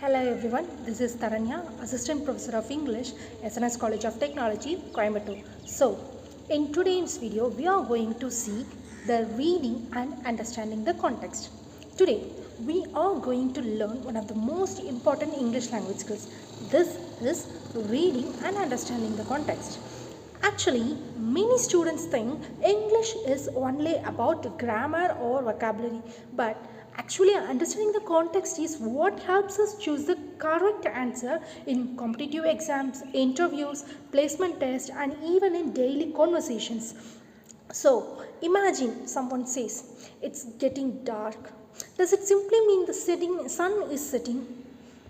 Hello everyone, this is Taranya, Assistant Professor of English, SNS College of Technology, Coimbatore. So, in today's video, we are going to see the reading and understanding the context. Today, we are going to learn one of the most important English language skills. This is reading and understanding the context. Actually, many students think English is only about grammar or vocabulary, but actually understanding the context is what helps us choose the correct answer in competitive exams, interviews, placement tests, and even in daily conversations. So, imagine someone says, "It's getting dark." Does it simply mean the sun is setting?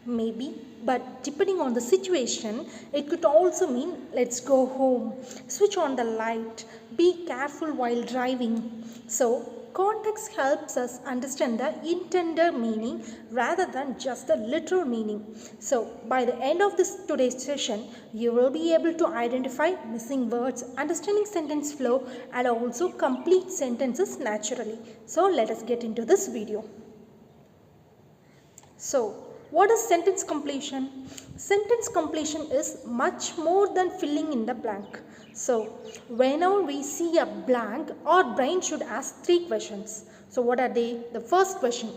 Maybe, but depending on the situation, it could also mean let's go home, switch on the light, be careful while driving. So, context helps us understand the intended meaning rather than just the literal meaning. So, by the end of this today's session, you will be able to identify missing words, understanding sentence flow, and also complete sentences naturally. So, let us get into this video. So, what is sentence completion? Sentence completion is much more than filling in the blank. So, whenever we see a blank, our brain should ask three questions. So, what are they? The first question,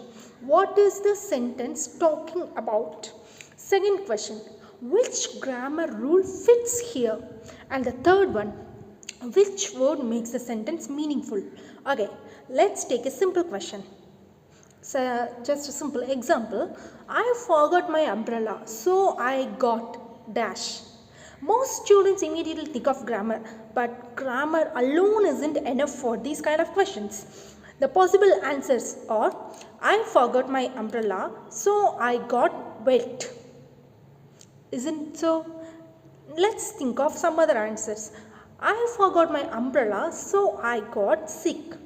what is the sentence talking about? Second question, which grammar rule fits here? And the third one, which word makes the sentence meaningful? Okay, let's take a simple question. So, just a simple example, I forgot my umbrella, so I got dash. Most students immediately think of grammar, but grammar alone isn't enough for these kind of questions. The possible answers are, I forgot my umbrella, so I got wet. Isn't so? Let's think of some other answers. I forgot my umbrella, so I got sick.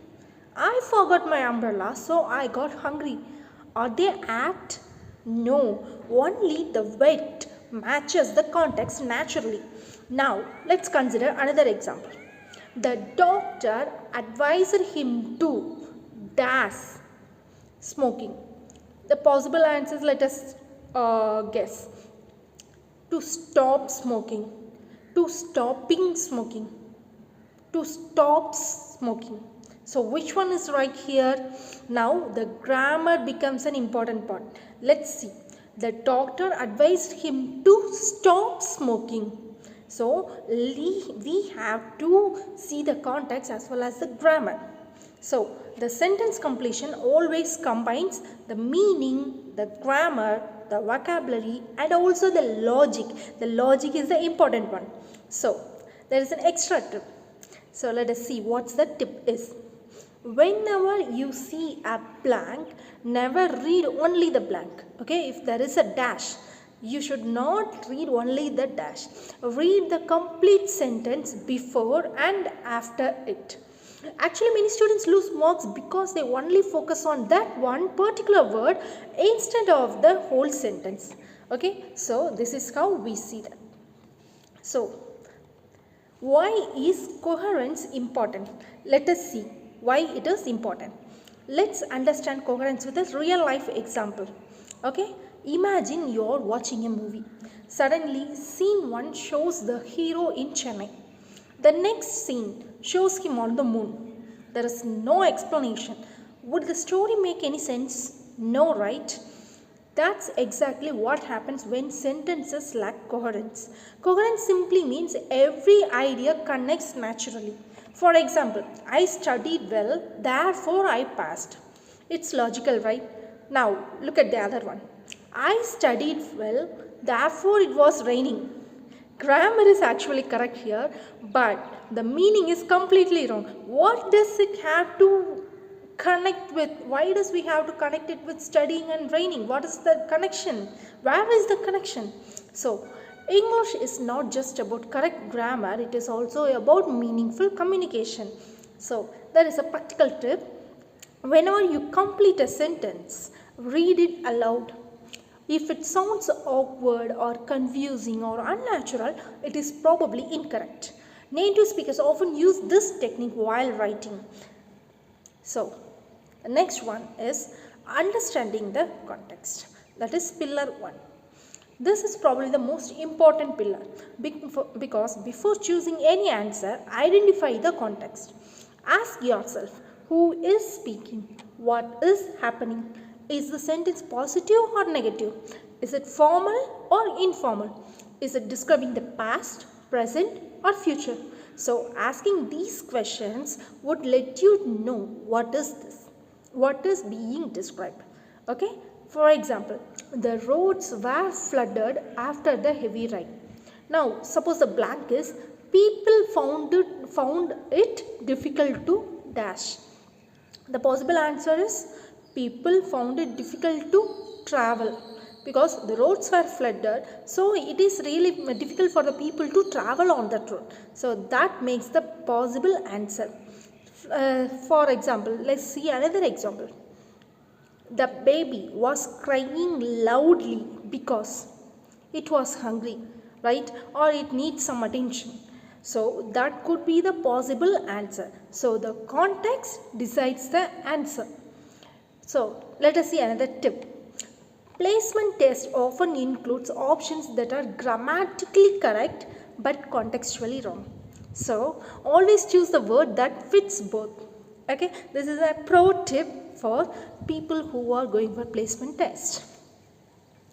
I forgot my umbrella, so I got hungry. Are they apt? No, only the wet matches the context naturally. Now, let's consider another example. The doctor advised him to dash smoking. The possible answers, let us guess. To stop smoking, to stopping smoking, to stop smoking. So, which one is right here? Now, the grammar becomes an important part. Let's see. The doctor advised him to stop smoking. So, we have to see the context as well as the grammar. So, the sentence completion always combines the meaning, the grammar, the vocabulary, and also the logic. The logic is the important one. So, there is an extra tip. So, let us see what the tip is. Whenever you see a blank, never read only the blank. Okay, if there is a dash, you should not read only the dash. Read the complete sentence before and after it. Actually, many students lose marks because they only focus on that one particular word instead of the whole sentence. Okay, so this is how we see that. So, why is coherence important? Let us see why it is important. Let's understand coherence with a real life example. Okay, imagine you're watching a movie. Suddenly, scene 1 shows the hero in Chennai. The next scene shows him on the moon. There is no explanation. Would the story make any sense? No, right? That's exactly what happens when sentences lack coherence. Coherence simply means every idea connects naturally. For example, I studied well, therefore I passed. It's logical, right? Now, look at the other one. I studied well, therefore it was raining. Grammar is actually correct here, but the meaning is completely wrong. What does it have to connect with? Why does we have to connect it with studying and raining? What is the connection? Where is the connection? So, English is not just about correct grammar, it is also about meaningful communication. So, there is a practical tip. Whenever you complete a sentence, read it aloud. If it sounds awkward or confusing or unnatural, it is probably incorrect. Native speakers often use this technique while writing. So, the next one is understanding the context. That is pillar 1. This is probably the most important pillar because before choosing any answer, identify the context. Ask yourself, who is speaking? What is happening? Is the sentence positive or negative? Is it formal or informal? Is it describing the past, present or future? So asking these questions would let you know what is being described. Okay? For example, the roads were flooded after the heavy rain. Now, suppose the blank is people found it difficult to dash. The possible answer is people found it difficult to travel because the roads were flooded, so it is really difficult for the people to travel on that road. So that makes the possible answer. For example, let's see another example. The baby was crying loudly because it was hungry, right? Or it needs some attention. So that could be the possible answer. So the context decides the answer. So let us see another tip. Placement test often includes options that are grammatically correct but contextually wrong. So always choose the word that fits both. Okay, this is a pro tip for people who are going for placement test.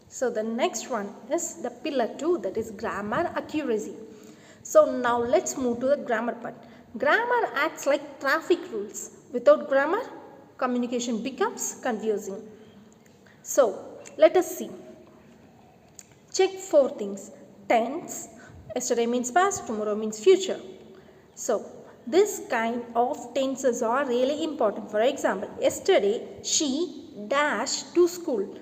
So the next one is the pillar 2, that is grammar accuracy. So now let's move to the grammar part. Grammar acts like traffic rules. Without grammar, communication becomes confusing. So let us see. Check 4 things. Tense, yesterday means past, tomorrow means future. So this kind of tenses are really important. For example, yesterday she dashed to school.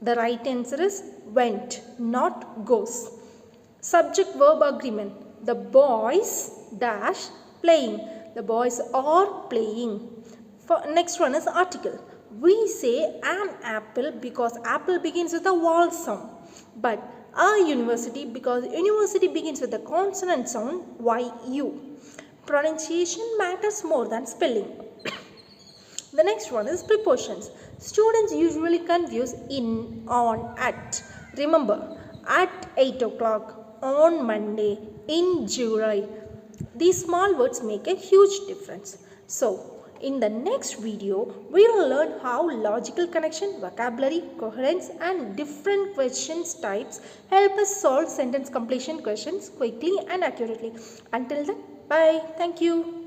The right answer is went, not goes. Subject verb agreement. The boys dash playing. The boys are playing. Next one is article. We say an apple because apple begins with a vowel sound. But a university because university begins with a consonant sound YU. Pronunciation matters more than spelling. The next one is prepositions. Students usually confuse in, on, at. Remember, at 8 o'clock, on Monday, in July. These small words make a huge difference. So, in the next video, we will learn how logical connection, vocabulary, coherence and different questions types help us solve sentence completion questions quickly and accurately. Until then, bye. Thank you.